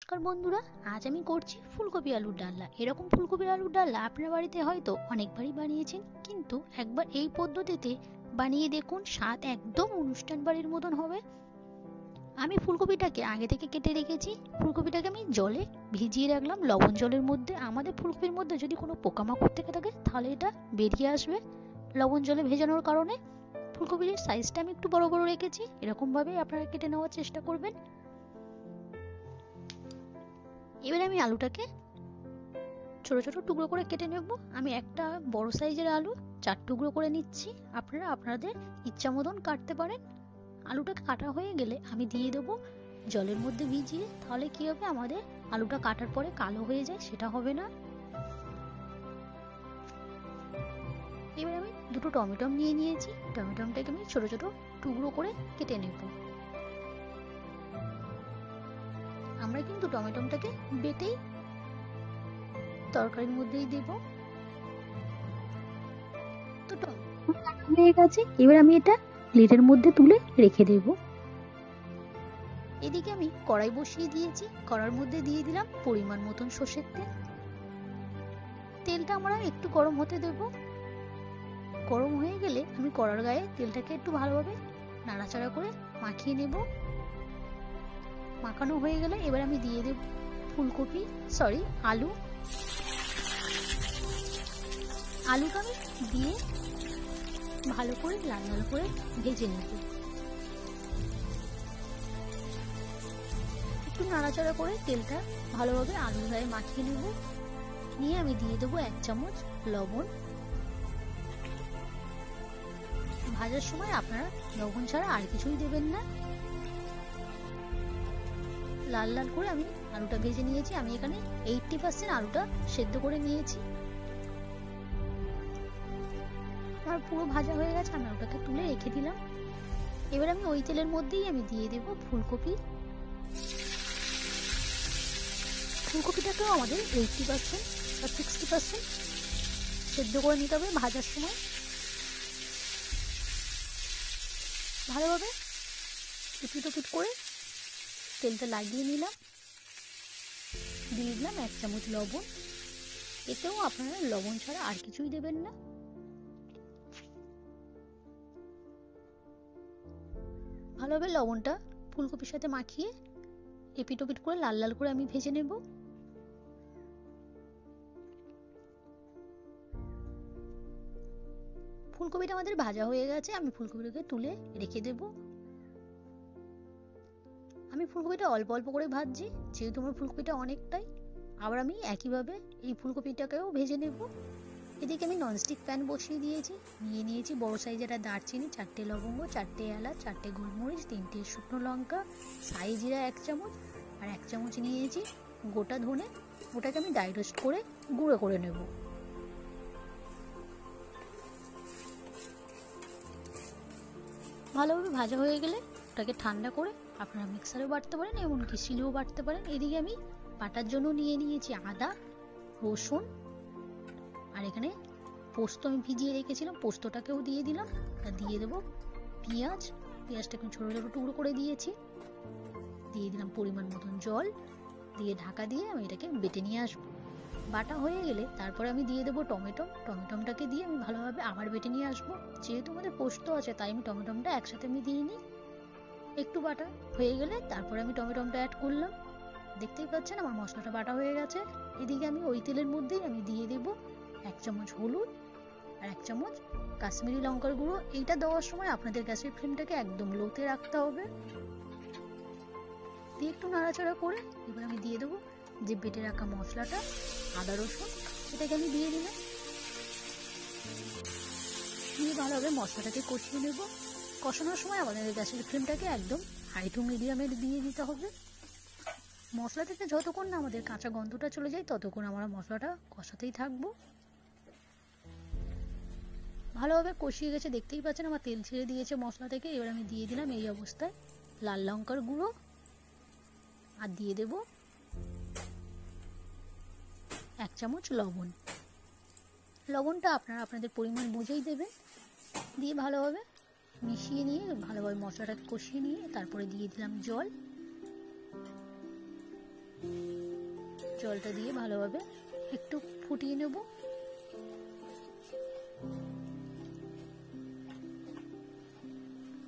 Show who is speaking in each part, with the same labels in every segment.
Speaker 1: নমস্কার বন্ধুরা, আজ আমি করছি ফুলকপি আলুর ডালনা। এরকম ফুলকপি আলুর ডালনা আপনার বাড়িতে হয়তো অনেকবারই বানিয়েছেন, কিন্তু একবার এই পদ্ধতিতে বানিয়ে দেখুন, স্বাদ একদম অনুষ্ঠান বাড়ির মতন হবে। আমি ফুলকপিটাকে আগে থেকে কেটে রেখেছি। ফুলকপিটাকে আমি জলে ভিজিয়ে রাখলাম, লবণ জলের মধ্যে। আমাদের ফুলকপির মধ্যে যদি কোনো পোকামাকড় থেকে থাকে তাহলে এটা বেরিয়ে আসবে লবণ জলে ভেজানোর কারণে। ফুলকপির সাইজটা আমি একটু বড় বড় রেখেছি, এরকমভাবে আপনারা কেটে নেওয়ার চেষ্টা করবেন। এবারে আমি আলুটাকে ছোট ছোট টুকরো করে কেটে নেব। আমি একটা বড় সাইজের আলু 4 টুকরো করে নিচ্ছি। আপনারা আপনাদের ইচ্ছা মতন কাটতে পারেন। আলুটাকে কাটা হয়ে গেলে আমি দিয়ে দেবো জলের মধ্যে ভিজিয়ে। তাহলে কি হবে, আমাদের আলুটা কাটার পরে কালো হয়ে যায়, সেটা হবে না। এবার আমি দুটো টমেটো নিয়ে নিয়েছি। টমেটোটাকে আমি ছোট ছোট টুকরো করে কেটে নেব। আমরা কিন্তু টমেটোটাকে বেটেই তরকারির মধ্যেই দেব। তো কাটা হয়ে গেছে, এবার আমি এটা প্লেটের মধ্যে তুলে রেখে দেব। এদিকে আমি কড়াই বসিয়ে দিয়েছি। কড়ার মধ্যে দিয়ে দিলাম পরিমাণ মতন সর্ষের তেল। তেলটা আমরা একটু গরম হতে দেব। গরম হয়ে গেলে আমি কড়ার গায়ে তেলটাকে একটু ভালোভাবে নাড়াচাড়া করে মাখিয়ে নেব। মাখানো হয়ে গেলে এবার আমি দিয়ে দেব আলু। আলুটা আমি দিয়ে ভালো করে লাল লাল করে ভেজে নেব। একটু নাড়াচাড়া করে তেলটা ভালোভাবে আলুর গায়ে মাখিয়ে নেব। নিয়ে আমি দিয়ে দেবো 1 চামচ লবণ। ভাজার সময় আপনারা লবণ ছাড়া আর কিছুই দেবেন না। লাল লাল করে আমি আলুটা ভেজে নিয়েছি। আমি এখানে 80% আলুটা সেদ্ধ করে নিয়েছি। আমার পুরো ভাজা হয়ে গেছে, আমি আলুটাকে তুলে রেখে দিলাম। এবার আমি ওই তেলের মধ্যেই আমি দিয়ে দেব ফুলকপি। ফুলকপিটাকেও আমাদের 80% বা 60% সেদ্ধ করে নিতে হবে ভাজার সময়। ভালোভাবে এপিট ওপিট করে তেলটা লাগিয়ে নিলাম। দিয়ে দিলাম 1 চামচ লবণ। এতেও আপনারা লবণ ছাড়া আর কিছুই দেবেন না। ভালোভাবে লবণটা ফুলকপির সাথে মাখিয়ে এপিট ওপিট করে লাল লাল করে আমি ভেজে নেব। ফুলকপিটা আমাদের ভাজা হয়ে গেছে, আমি ফুলকপিটাকে তুলে রেখে দেব। আমি ফুলকপিটা অল্প অল্প করে ভাজছি, যেহেতু আমার ফুলকপিটা অনেকটাই। আবার আমি একইভাবে এই ফুলকপিটাকেও ভেজে নেব। এদিকে আমি ননস্টিক প্যান বসিয়ে দিয়েছি। নিয়ে নিয়েছি বড় সাইজের দারচিনি, 4টে লবঙ্গ, 4টে এলাচ, 4টে গোলমরিচ, 3টে শুকনো লঙ্কা, সাই জিরা 1 চামচ, আর 1 চামচ নিয়েছি গোটা ধনে। ওটাকে আমি ড্রাই রোস্ট করে গুঁড়ো করে নেব। ভালোভাবে ভাজা হয়ে গেলে ওটাকে ঠান্ডা করে আপনারা মিক্সারেও বাটতে পারেন, এমনকি শিলেও বাটতে পারেন। এদিকে আমি বাটার জন্য নিয়ে নিয়েছি আদা, রসুন, আর এখানে পোস্ত আমি ভিজিয়ে রেখেছিলাম, পোস্তটাকেও দিয়ে দিলাম। আর দিয়ে দেবো পেঁয়াজটাকে ছোট ছোট টুকরো করে দিয়েছি। দিয়ে দিলাম পরিমাণ মতন জল, দিয়ে ঢাকা দিয়ে আমি এটাকে বেটে নিয়ে আসবো। বাটা হয়ে গেলে তারপরে আমি দিয়ে দেবো টমেটোটাকে দিয়ে আমি ভালোভাবে আবার বেটে নিয়ে আসবো। যেহেতু আমাদের পোস্ত আছে তাই আমি টমেটোটা একসাথে আমি দিইনি। একটু বাটা হয়ে গেলে তারপরে আমি টমেটোটা অ্যাড করলাম। দেখতেই পাচ্ছেন আমার মশলাটা বাটা হয়ে গেছে। এদিকে আমি ওই তেলের মধ্যেই আমি দিয়ে দেবো 1 চামচ হলুদ আর 1 চামচ কাশ্মীরি লঙ্কার গুঁড়ো। এইটা দেওয়ার সময় আপনাদের গ্যাসের ফ্লেমটাকে একদম লোতে রাখতে হবে। দিয়ে একটু নাড়াচাড়া করে এবার আমি দিয়ে দেবো যে বেটে রাখা মশলাটা, আদা রসুন, এটাকে আমি দিয়ে দিলাম। দিয়ে ভালোভাবে মশলাটাকে কষিয়ে নেব। কষানোর সময় আমাদের গ্যাসের ফ্লেমটাকে একদম হাই টু মিডিয়ামে দিয়ে দিতে হবে। মশলা থেকে যতক্ষণ না আমাদের কাঁচা গন্ধটা চলে যায় ততক্ষণ আমরা মশলাটা কষাতেই থাকবো। ভালোভাবে কষিয়ে গেছে, দেখতেই পাচ্ছেন আমার তেল ছেড়ে দিয়েছে মশলা থেকে। এবার আমি দিয়ে দিলাম এই অবস্থায় লাল লঙ্কার গুঁড়ো, আর দিয়ে দেব 1 চামচ লবণ। লবণটা আপনারা আপনাদের পরিমাণ বুঝেই দেবেন। দিয়ে ভালোভাবে মিশিয়ে নিয়ে ভালোভাবে মশলাটাকে কষিয়ে নিয়ে তারপরে দিয়ে দিলাম জল। জলটা দিয়ে ভালোভাবে একটু ফুটিয়ে নেব।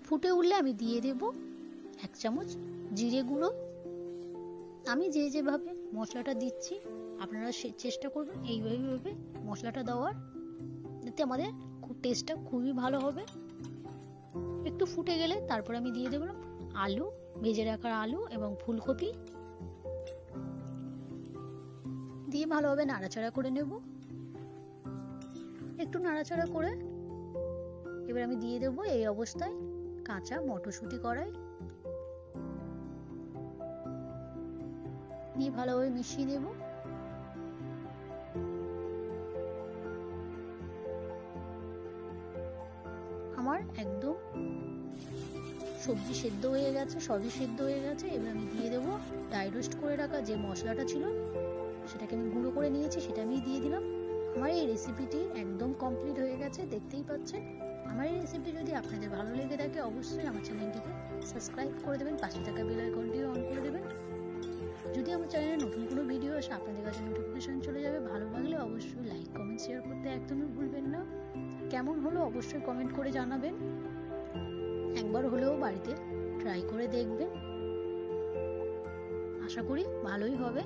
Speaker 1: ফুটে উঠলে আমি দিয়ে দেব 1 চামচ জিরে গুঁড়ো। আমি যেভাবে মশলাটা দিচ্ছি আপনারা চেষ্টা করবেন এইভাবে মশলাটা দেওয়ার, যাতে আমাদের টেস্টটা খুবই ভালো হবে। একটু ফুটে গেলে তারপর আমি দিয়ে দেব আলু, ভেজে রাখার আলু এবং ফুলকপি দিয়ে ভালোভাবে নাড়াচাড়া করে নেব। একটু নাড়াচাড়া করে এবার আমি দিয়ে দেব এই অবস্থায় কাঁচা মটরশুঁটি কড়াই দিয়ে ভালোভাবে মিশিয়ে নেব। আমার একদম সবজি সেদ্ধ হয়ে গেছে, সবই সেদ্ধ হয়ে গেছে। এবার আমি দিয়ে দেবো ড্রাই রোস্ট করে রাখা যে মশলাটা ছিল সেটাকে আমি গুঁড়ো করে নিয়েছি, সেটা আমি দিয়ে দিলাম। আমার এই রেসিপিটি একদম কমপ্লিট হয়ে গেছে, দেখতেই পাচ্ছেন। আমার এই রেসিপি যদি আপনাদের ভালো লেগে থাকে অবশ্যই আমার চ্যানেলটিকে সাবস্ক্রাইব করে দেবেন, পাশে থাকা বেল আইকনটিও অন করে দেবেন। যদি আমার চ্যানেলে নতুন কোনো ভিডিও আসে আপনাদের কাছে নোটিফিকেশন চলে যাবে। ভালো লাগলে অবশ্যই লাইক, কমেন্ট, শেয়ার করতে একদমই ভুলবেন না। কেমন হলো অবশ্যই কমেন্ট করে জানাবেন। একবার হলেও বাড়িতে ট্রাই করে দেখবেন, আশা করি ভালোই হবে।